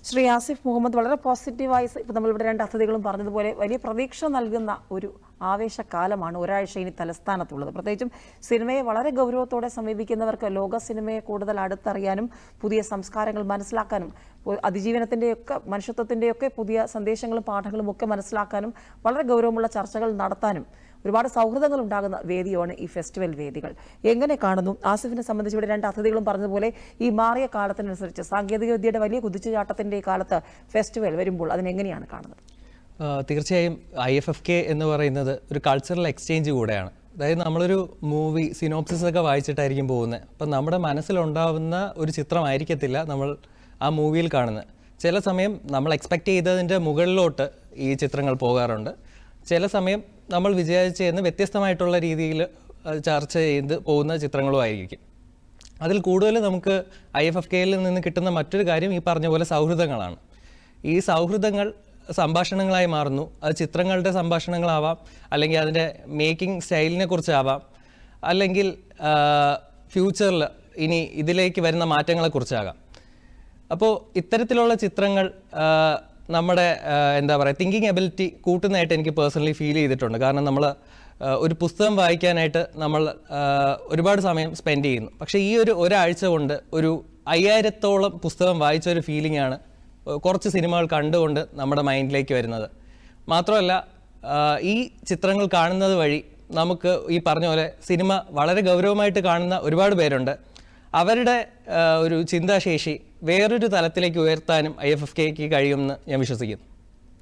ശ്രീ ആസിഫ് മുഹമ്മദ് വളരെ പോസിറ്റീവായി ഇപ്പോൾ നമ്മളിവിടെ രണ്ട് അതിഥികളും പറഞ്ഞതുപോലെ വലിയ പ്രതീക്ഷ നൽകുന്ന ഒരു ആവേശകാലമാണ് ഒരാഴ്ച ഇനി തലസ്ഥാനത്തുള്ളത്. പ്രത്യേകിച്ചും സിനിമയെ വളരെ ഗൗരവത്തോടെ സമീപിക്കുന്നവർക്ക് ലോക സിനിമയെ കൂടുതൽ അടുത്തറിയാനും പുതിയ സംസ്കാരങ്ങൾ മനസ്സിലാക്കാനും അതിജീവനത്തിൻ്റെയൊക്കെ മനുഷ്യത്വത്തിൻ്റെയൊക്കെ പുതിയ സന്ദേശങ്ങളും പാഠങ്ങളും ഒക്കെ മനസ്സിലാക്കാനും വളരെ ഗൗരവമുള്ള ചർച്ചകൾ നടത്താനും ഒരുപാട് സൗഹൃദങ്ങൾ ഉണ്ടാകുന്ന വേദിയാണ് ഈ ഫെസ്റ്റിവൽ വേദികൾ. എങ്ങനെ കാണുന്നു? ആസിഫിനെ സംബന്ധിച്ച് ഇവിടെ രണ്ട് അതിഥികളും പറഞ്ഞതുപോലെ ഈ മാറിയ കാലത്തിനനുസരിച്ച് സാങ്കേതികവിദ്യയുടെ വലിയ കുതിച്ചുചാട്ടത്തിൻ്റെ കാലത്ത് ഫെസ്റ്റിവൽ വരുമ്പോൾ അതിനെങ്ങനെയാണ് കാണുന്നത്? തീർച്ചയായും IFFK എന്ന് പറയുന്നത് ഒരു കൾച്ചറൽ എക്സ്ചേഞ്ച് കൂടെയാണ്. അതായത് നമ്മളൊരു മൂവി സിനോപ്സിസ് ഒക്കെ വായിച്ചിട്ടായിരിക്കും പോകുന്നത്. അപ്പം നമ്മുടെ മനസ്സിലുണ്ടാവുന്ന ഒരു ചിത്രമായിരിക്കത്തില്ല നമ്മൾ ആ മൂവിയിൽ കാണുന്നത്. ചില സമയം നമ്മൾ എക്സ്പെക്റ്റ് ചെയ്തതിൻ്റെ മുകളിലോട്ട് ഈ ചിത്രങ്ങൾ പോകാറുണ്ട്. ചില സമയം നമ്മൾ വിചാരിച്ചതെന്ന് വ്യത്യസ്തമായിട്ടുള്ള രീതിയിൽ ചർച്ച ചെയ്ത് പോകുന്ന ചിത്രങ്ങളും ആയിരിക്കും. അതിൽ കൂടുതൽ നമുക്ക് IFFKയിൽ നിന്ന് കിട്ടുന്ന മറ്റൊരു കാര്യം ഈ പറഞ്ഞ പോലെ സൗഹൃദങ്ങളാണ്. ഈ സൗഹൃദങ്ങൾ സംഭാഷണങ്ങളായി മാറുന്നു. അത് ചിത്രങ്ങളുടെ സംഭാഷണങ്ങളാവാം, അല്ലെങ്കിൽ അതിൻ്റെ മേക്കിംഗ് സ്റ്റൈലിനെ കുറിച്ചാവാം, അല്ലെങ്കിൽ ഫ്യൂച്ചറിൽ ഇനി ഇതിലേക്ക് വരുന്ന മാറ്റങ്ങളെക്കുറിച്ചാകാം. അപ്പോൾ ഇത്തരത്തിലുള്ള ചിത്രങ്ങൾ നമ്മുടെ എന്താ പറയുക തിങ്കിങ് എബിലിറ്റി കൂട്ടുന്നതായിട്ട് എനിക്ക് പേഴ്സണലി ഫീൽ ചെയ്തിട്ടുണ്ട്. കാരണം നമ്മൾ ഒരു പുസ്തകം വായിക്കാനായിട്ട് നമ്മൾ ഒരുപാട് സമയം സ്പെൻഡ് ചെയ്യുന്നു. പക്ഷേ ഈ ഒരാഴ്ച കൊണ്ട് ഒരു 5000-ഓളം പുസ്തകം വായിച്ച ഒരു ഫീലിംഗ് ആണ് കുറച്ച് സിനിമകൾ കണ്ടുകൊണ്ട് നമ്മുടെ മൈൻഡിലേക്ക് വരുന്നത്. മാത്രമല്ല ഈ ചിത്രങ്ങൾ കാണുന്നത് വഴി നമുക്ക് ഈ പറഞ്ഞ പോലെ സിനിമ വളരെ ഗൗരവമായിട്ട് കാണുന്ന ഒരുപാട് പേരുണ്ട്. അവരുടെ ഒരു ചിന്താശേഷി വേറൊരു തലത്തിലേക്ക് ഉയർത്താനും IFFKക്ക് കഴിയുമെന്ന് ഞാൻ വിശ്വസിക്കുന്നു.